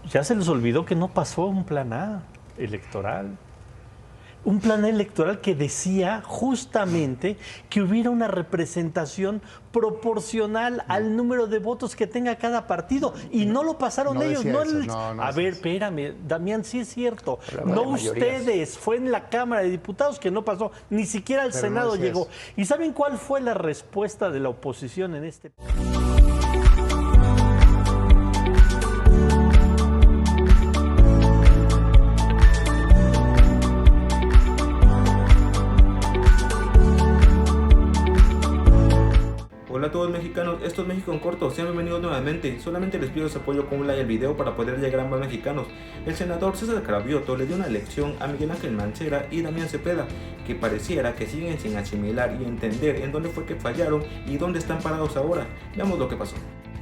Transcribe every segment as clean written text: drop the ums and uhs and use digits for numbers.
ya se les olvidó que no pasó un plan A electoral. Un plan electoral que decía justamente que hubiera una representación proporcional al número de votos que tenga cada partido. Y no lo pasaron No ellos. decía No eso, el... no A ver, eso. espérame, Damián, sí es cierto. Hablaba No de mayorías. ustedes, fue en la Cámara de Diputados que no pasó. Ni siquiera al Pero no Senado decía llegó. eso. ¿Y saben cuál fue la respuesta de la oposición en este? Hola a todos mexicanos, esto es México en corto, sean bienvenidos nuevamente. Solamente les pido su apoyo con un like al video para poder llegar a más mexicanos. El senador César Cravioto le dio una lección a Miguel Ángel Mancera y Damián Cepeda, que pareciera que siguen sin asimilar y entender en dónde fue que fallaron y dónde están parados ahora. Veamos lo que pasó.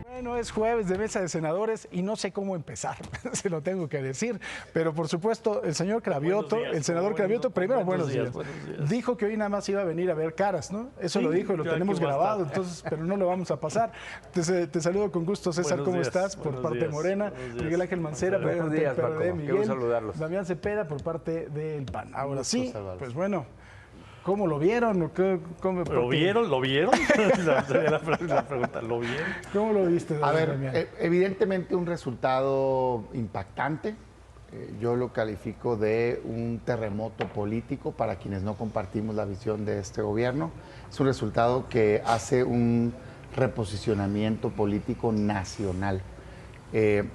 Bueno, es jueves de Mesa de Senadores y no sé cómo empezar, se lo tengo que decir, pero por supuesto el señor Cravioto, Buenos días, el senador ¿cómo Cravioto, primero buenos buenos días, días. dijo que hoy nada más iba a venir a ver caras, ¿no? Eso Sí, lo dijo y lo ya tenemos que va a grabado, estar. entonces, pero no lo vamos a pasar. Entonces, te saludo con gusto, César, Buenos ¿cómo días, estás? Por buenos parte de días, Morena, buenos días. Miguel Ángel Mancera, por Buenos parte días, del PRD, Paco, qué Miguel, gusto saludarlos. Damián Cepeda por parte del PAN. Ahora gusto sí, saludarlos. pues bueno, ¿cómo lo vieron? ¿O cómo, ¿Lo vieron? ¿Lo vieron? la pregunta, ¿lo vieron? ¿Cómo lo viste, A ver, Damián? evidentemente un resultado impactante. Yo lo califico de un terremoto político para quienes no compartimos la visión de este gobierno. Es un resultado que hace un reposicionamiento político nacional.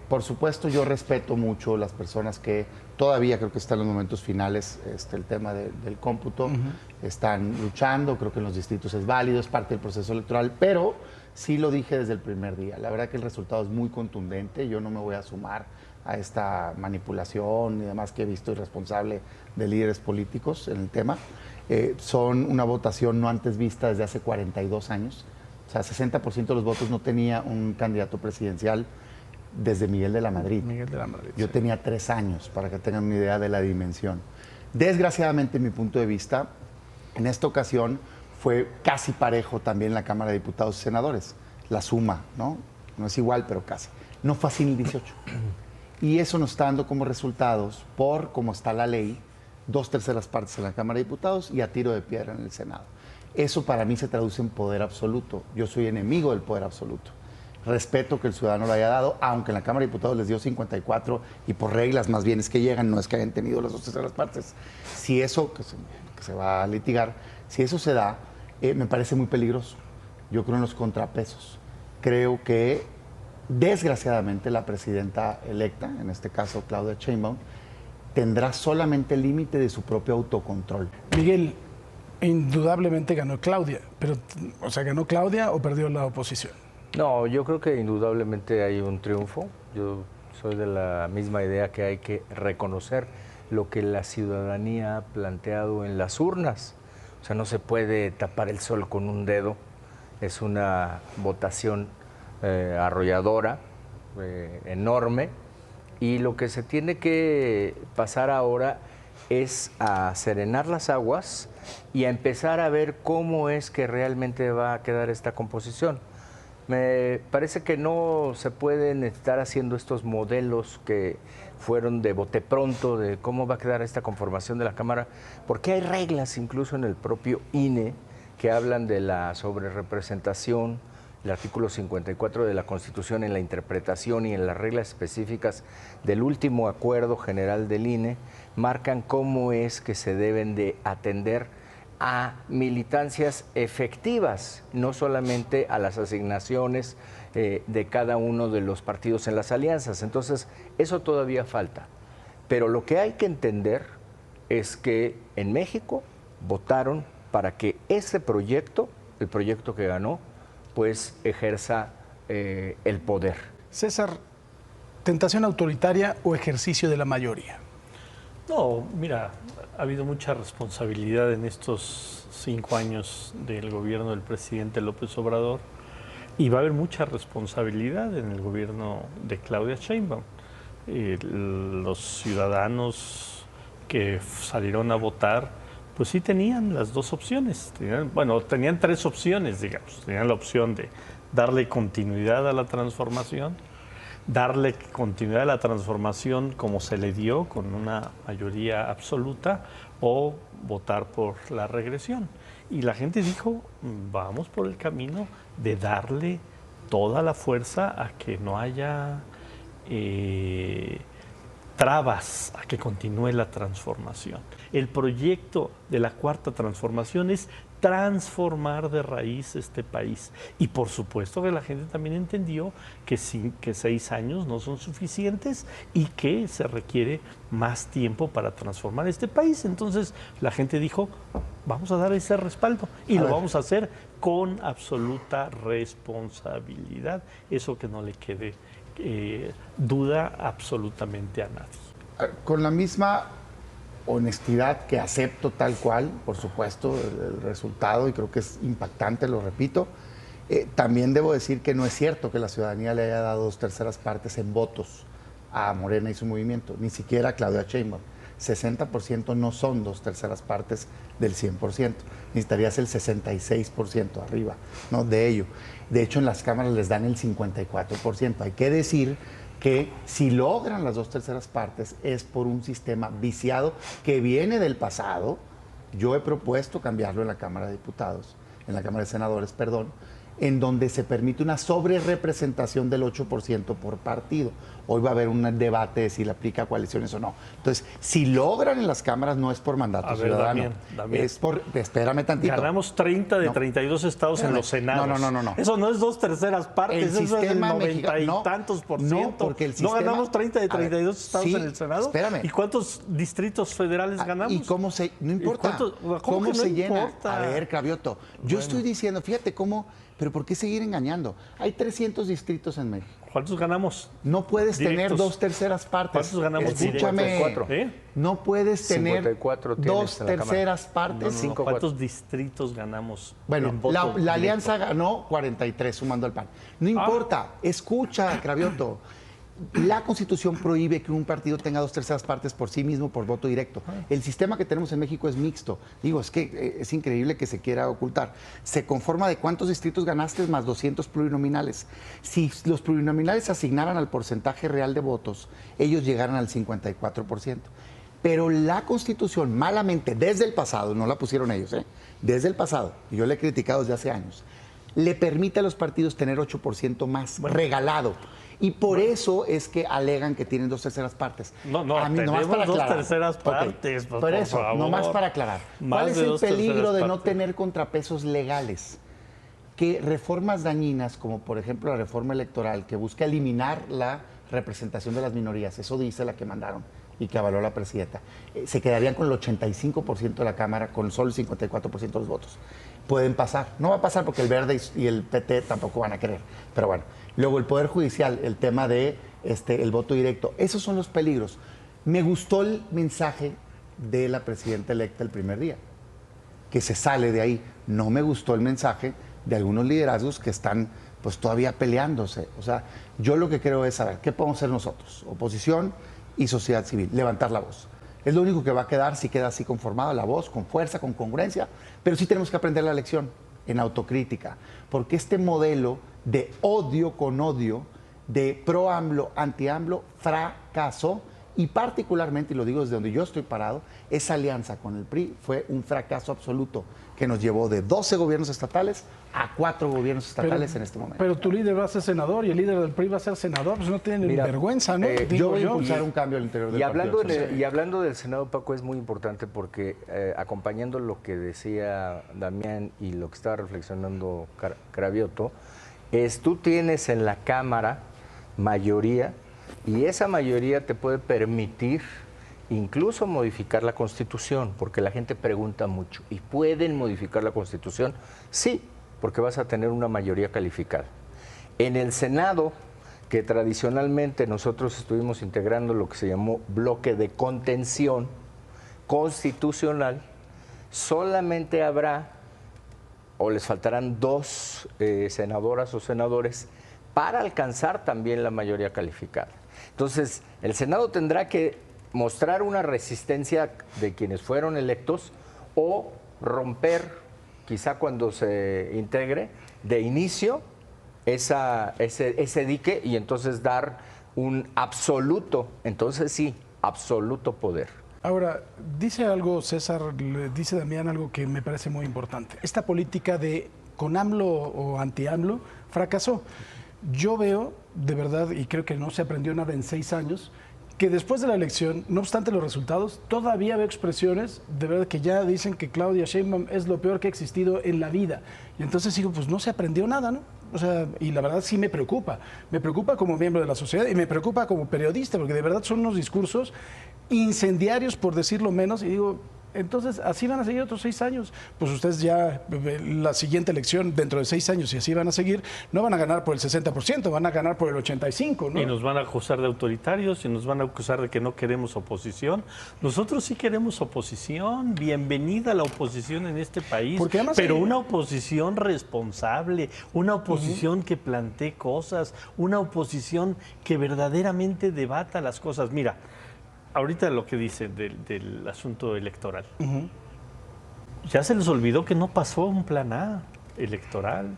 Por supuesto, yo respeto mucho las personas que todavía creo que están en los momentos finales, el tema del cómputo, están luchando, creo que en los distritos es válido, es parte del proceso electoral, pero sí lo dije desde el primer día. La verdad que el resultado es muy contundente, yo no me voy a sumar a esta manipulación y demás que he visto irresponsable de líderes políticos en el tema. Son una votación no antes vista desde hace 42 años. O sea, 60% de los votos no tenía un candidato presidencial desde Miguel de la Madrid. Miguel de la Madrid. Yo sí. tenía 3 años, para que tengan una idea de la dimensión. Desgraciadamente, en mi punto de vista, en esta ocasión fue casi parejo también la Cámara de Diputados y Senadores. La suma, ¿no? No es igual, pero casi. No fue así en el 18. Y eso nos está dando como resultados, por cómo está la ley, 2/3 partes en la Cámara de Diputados y a tiro de piedra en el Senado. Eso para mí se traduce en poder absoluto. Yo soy enemigo del poder absoluto. Respeto que el ciudadano lo haya dado, aunque en la Cámara de Diputados les dio 54 y por reglas más bien es que llegan, no es que hayan tenido las 2/3 partes. Si eso, que se va a litigar, si eso se da, me parece muy peligroso. Yo creo en los contrapesos. Creo que, desgraciadamente, la presidenta electa, en este caso Claudia Sheinbaum, tendrá solamente el límite de su propio autocontrol. Miguel, indudablemente ganó Claudia, pero, o sea, ¿ganó Claudia o perdió la oposición? No, yo creo que indudablemente hay un triunfo. Yo soy de la misma idea que hay que reconocer lo que la ciudadanía ha planteado en las urnas. O sea, no se puede tapar el sol con un dedo. Es una votación arrolladora, enorme. Y lo que se tiene que pasar ahora es a serenar las aguas y a empezar a ver cómo es que realmente va a quedar esta composición. Me parece que no se pueden estar haciendo estos modelos que fueron de bote pronto de cómo va a quedar esta conformación de la Cámara, porque hay reglas incluso en el propio INE que hablan de la sobrerepresentación, el artículo 54 de la Constitución en la interpretación y en las reglas específicas del último acuerdo general del INE, marcan cómo es que se deben de atender a militancias efectivas, no solamente a las asignaciones de cada uno de los partidos en las alianzas. Entonces, eso todavía falta. Pero lo que hay que entender es que en México votaron para que ese proyecto, el proyecto que ganó, pues ejerza el poder. César, ¿tentación autoritaria o ejercicio de la mayoría? No, mira, ha habido mucha responsabilidad en estos 5 años del gobierno del presidente López Obrador y va a haber mucha responsabilidad en el gobierno de Claudia Sheinbaum. Los ciudadanos que salieron a votar, pues sí tenían las dos opciones. Tenían 3 opciones, digamos. Tenían la opción de darle continuidad a la transformación, darle continuidad a la transformación como se le dio, con una mayoría absoluta, o votar por la regresión. Y la gente dijo, vamos por el camino de darle toda la fuerza a que no haya trabas a que continúe la transformación. El proyecto de la Cuarta Transformación es transformar de raíz este país. Y por supuesto que la gente también entendió que 6 años no son suficientes y que se requiere más tiempo para transformar este país. Entonces la gente dijo, vamos a dar ese respaldo y lo vamos a hacer con absoluta responsabilidad. Eso que no le quede duda absolutamente a nadie. Con la misma honestidad que acepto tal cual, por supuesto, el resultado, y creo que es impactante, lo repito, también debo decir que no es cierto que la ciudadanía le haya dado 2/3 partes en votos a Morena y su movimiento, ni siquiera a Claudia Sheinbaum. 60% no son 2/3 partes del 100%, necesitarías el 66% arriba, ¿no? De ello. De hecho, en las cámaras les dan el 54%. Hay que decir que si logran las 2/3 partes es por un sistema viciado que viene del pasado. Yo he propuesto cambiarlo en la Cámara de Diputados, en la Cámara de Senadores, perdón, en donde se permite una sobrerepresentación del 8% por partido. Hoy va a haber un debate de si le aplica a coaliciones o no. Entonces, si logran en las cámaras, no es por mandato ciudadano. Damián. Es por, espérame tantito. Ganamos 30 de 32 estados en los senados. No. Eso no es 2/3 partes, eso es el 90 y tantos por ciento. No, porque el sistema, ¿No ganamos 30 de 32 estados sí, en el Senado? Espérame. ¿Y cuántos distritos federales ganamos? ¿Y cómo se...? No importa. ¿Cómo se llena? Importa? A ver, Cravioto, yo estoy diciendo, fíjate cómo... Pero ¿por qué seguir engañando? Hay 300 distritos en México. ¿Cuántos ganamos? No puedes directos? tener 2/3 partes. ¿Cuántos ganamos? Escúchame. 54. No puedes tener 54 tienes en la 2/3 partes. No, ¿cuántos distritos ganamos? Bueno, en voto la directo? alianza ganó 43 sumando al PAN. No importa, escucha, Cravioto. La Constitución prohíbe que un partido tenga 2/3 partes por sí mismo por voto directo. El sistema que tenemos en México es mixto. Digo, es que es increíble que se quiera ocultar. Se conforma de cuántos distritos ganaste más 200 plurinominales. Si los plurinominales se asignaran al porcentaje real de votos, ellos llegaran al 54%. Pero la Constitución, malamente, desde el pasado, no la pusieron ellos, desde el pasado, y yo le he criticado desde hace años, le permite a los partidos tener 8% más regalado. Y por eso es que alegan que tienen 2/3 partes. No, a mí, nomás tenemos para aclarar. 2/3 partes, Por por eso, favor. nomás para aclarar. Más ¿Cuál es de el 2/3 peligro de no partes? tener contrapesos legales? Que reformas dañinas, como por ejemplo la reforma electoral, que busca eliminar la representación de las minorías, eso dice la que mandaron y que avaló la presidenta, se quedarían con el 85% de la Cámara, con solo el 54% de los votos. Pueden pasar. No va a pasar porque el Verde y el PT tampoco van a querer. Pero bueno. Luego el Poder Judicial, el tema de el voto directo. Esos son los peligros. Me gustó el mensaje de la presidenta electa el primer día, que se sale de ahí. No me gustó el mensaje de algunos liderazgos que están pues todavía peleándose. O sea, yo lo que creo es saber qué podemos hacer nosotros, oposición y sociedad civil, levantar la voz. Es lo único que va a quedar si queda así conformada la voz, con fuerza, con congruencia, pero sí tenemos que aprender la lección en autocrítica, porque este modelo de odio con odio, de pro-AMLO, anti-AMLO, fracasó, y particularmente, y lo digo desde donde yo estoy parado, esa alianza con el PRI fue un fracaso absoluto que nos llevó de 12 gobiernos estatales a 4 gobiernos estatales en este momento. Pero tu líder va a ser senador y el líder del PRI va a ser senador, pues no tienen Mira, vergüenza, ¿no? Yo voy a impulsar un cambio al interior del partido. Y hablando del Senado, Paco, es muy importante porque acompañando lo que decía Damián y lo que estaba reflexionando Cravioto, tú tienes en la Cámara mayoría y esa mayoría te puede permitir incluso modificar la Constitución, porque la gente pregunta mucho. ¿Y pueden modificar la Constitución? Sí, porque vas a tener una mayoría calificada. En el Senado, que tradicionalmente nosotros estuvimos integrando lo que se llamó bloque de contención constitucional, solamente habrá o les faltarán 2 senadoras o senadores para alcanzar también la mayoría calificada. Entonces, el Senado tendrá que mostrar una resistencia de quienes fueron electos o romper, quizá cuando se integre, de inicio ese dique y entonces dar un absoluto, entonces sí, absoluto poder. Ahora, dice algo César, dice Damián algo que me parece muy importante. Esta política de con AMLO o anti-AMLO fracasó. Yo veo, de verdad, y creo que no se aprendió nada en 6 años, que después de la elección, no obstante los resultados, todavía veo expresiones de verdad que ya dicen que Claudia Sheinbaum es lo peor que ha existido en la vida. Y entonces digo, pues no se aprendió nada, ¿no? O sea, y la verdad sí me preocupa. Me preocupa como miembro de la sociedad y me preocupa como periodista, porque de verdad son unos discursos incendiarios, por decirlo menos, y digo, entonces así van a seguir otros 6 años. Pues ustedes ya, la siguiente elección dentro de 6 años, y así van a seguir, no van a ganar por el 60%, van a ganar por el 85%, ¿no? Y nos van a acusar de autoritarios y nos van a acusar de que no queremos oposición. Nosotros sí queremos oposición. Bienvenida a la oposición en este país. Porque además pero hay... una oposición responsable, una oposición que plantee cosas, una oposición que verdaderamente debata las cosas. Mira, ahorita lo que dice del asunto electoral. Ya se les olvidó que no pasó un plan A electoral.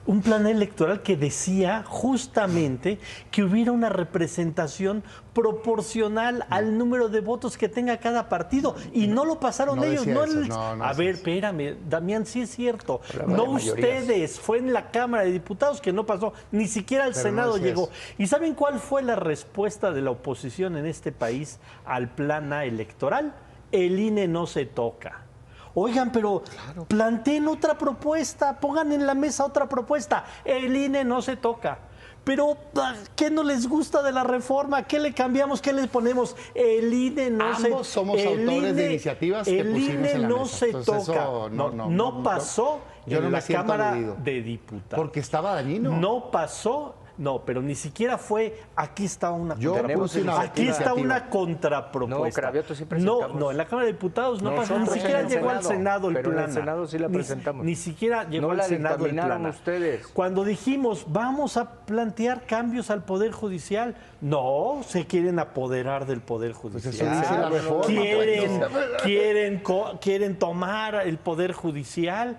Un plan electoral que decía justamente que hubiera una representación proporcional al número de votos que tenga cada partido. Y no lo pasaron No ellos. decía No eso, el... no A ver, decía eso. espérame, Damián, sí es cierto. Hablaba No de mayorías. ustedes, fue en la Cámara de Diputados que no pasó. Ni siquiera al Pero no Senado decía llegó. eso. ¿Y saben cuál fue la respuesta de la oposición en este país al plan A electoral? El INE no se toca. Oigan, pero planteen otra propuesta, pongan en la mesa otra propuesta. El INE no se toca. Pero, ¿qué no les gusta de la reforma? ¿Qué le cambiamos? ¿Qué le ponemos? El INE no se... Ambos somos el autores de INE iniciativas que el pusimos INE en la no mesa. se Entonces, toca. eso No pasó yo en no me la siento Cámara aludido. de Diputados. Porque estaba dañino. No pasó. No, pero ni siquiera fue, aquí está una Yo contrapropuesta. puse una Aquí está iniciativa. una contrapropuesta. No, Cravioto, sí presentamos. No, en la Cámara de Diputados no pasó, ni Nosotros siquiera en el llegó al Senado, Senado el pero en plan. el Senado sí la presentamos. Ni siquiera llegó No al la Senado el dictaminaron plan. ustedes. Cuando dijimos, vamos a plantear cambios al Poder Judicial, no, se quieren apoderar del Poder Judicial. eso dice la reforma, quieren tomar el Poder Judicial.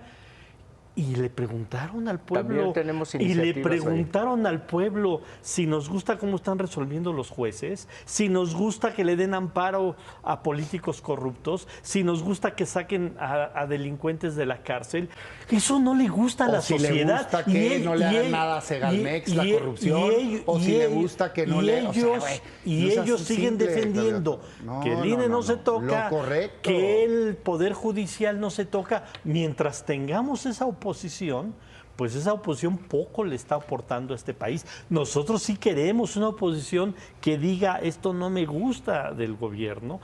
Y le preguntaron al pueblo, También tenemos y le iniciativas ahí. preguntaron al pueblo si nos gusta cómo están resolviendo los jueces, si nos gusta que le den amparo a políticos corruptos, si nos gusta que saquen a delincuentes de la cárcel. Eso no le gusta a la si sociedad. le gusta que no le hagan nada a Segalmex, la corrupción, o si le gusta que no le... ellos, o sea, güey, y no seas ellos siguen simple, defendiendo Cravioto. que el INE no se toca, Lo correcto. que el Poder Judicial no se toca. Mientras tengamos esa oposición, pues esa oposición poco le está aportando a este país. Nosotros sí queremos una oposición que diga, esto no me gusta del gobierno,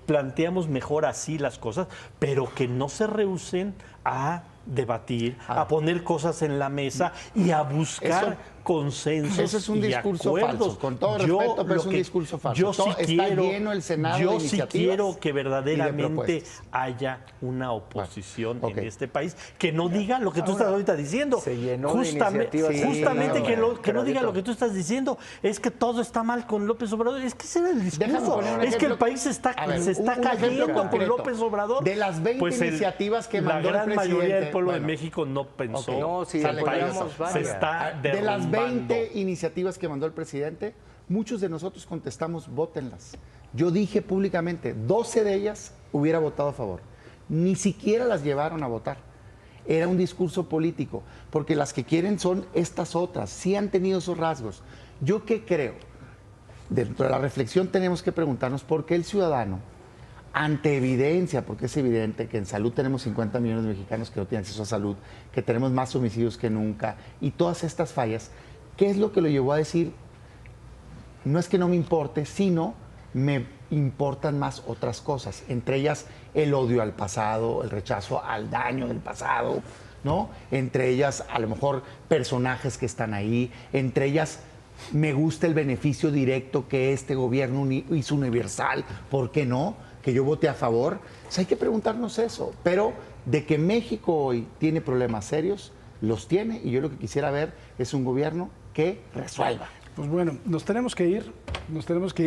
planteamos mejor así las cosas, pero que no se rehúsen a debatir, a poner cosas en la mesa y a buscar consensos. Ese es un y discurso acuerdos. falso, con todo Yo respeto, pero lo es un que- discurso falso. Yo sí Está quiero, lleno el Senado de yo sí iniciativas quiero que y de verdaderamente propuestas. haya una oposición Bueno, ok. en este país que no diga lo que tú estás ahorita diciendo. se llenó de Justamente, iniciativas. justamente Sí, que, bueno, que no diga Cravioto. lo que tú estás diciendo. Es que todo está mal con López Obrador. Es que ese era el Déjame discurso. poner un Es que el ejemplo. país se está A ver, se está un ejemplo cayendo con concreto. López Obrador. De las 20 iniciativas que mandó el la gran mayoría del presidente, pueblo bueno, de México no pensó. ok. No, sí, Sale apoyamos con eso. se varias. está De las derrumbando. 20 iniciativas que mandó el presidente, muchos de nosotros contestamos, vótenlas. Yo dije públicamente, 12 de ellas hubiera votado a favor. Ni siquiera las llevaron a votar. Era un discurso político, porque las que quieren son estas otras. Sí han tenido esos rasgos. ¿Yo qué creo? Dentro de la reflexión tenemos que preguntarnos por qué el ciudadano, ante evidencia, porque es evidente que en salud tenemos 50 millones de mexicanos que no tienen acceso a salud, que tenemos más homicidios que nunca, y todas estas fallas, ¿qué es lo que lo llevó a decir? No es que no me importe, sino me importan más otras cosas, entre ellas el odio al pasado, el rechazo al daño del pasado, ¿no? Entre ellas, a lo mejor, personajes que están ahí, entre ellas, me gusta el beneficio directo que este gobierno hizo universal, ¿por qué no? Que yo vote a favor. O sea, hay que preguntarnos eso, pero de que México hoy tiene problemas serios, los tiene, y yo lo que quisiera ver es un gobierno que resuelva. Pues bueno, nos tenemos que ir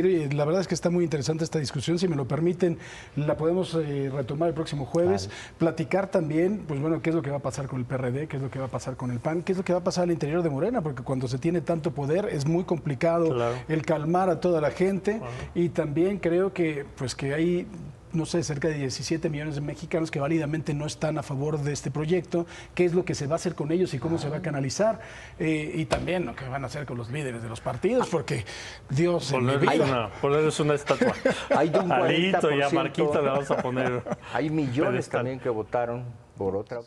y la verdad es que está muy interesante esta discusión, si me lo permiten, la podemos retomar el próximo jueves, platicar también, pues bueno, qué es lo que va a pasar con el PRD, qué es lo que va a pasar con el PAN, qué es lo que va a pasar al interior de Morena, porque cuando se tiene tanto poder es muy complicado el calmar a toda la gente y también creo que pues que hay, no sé, cerca de 17 millones de mexicanos que válidamente no están a favor de este proyecto, qué es lo que se va a hacer con ellos y cómo se va a canalizar, y también lo que van a hacer con los líderes de los partidos, porque Dios... Ponerles una estatua. Hay de un 40%. Alito y a Marquita le vamos a poner... Hay millones pedestal. también que votaron por otra...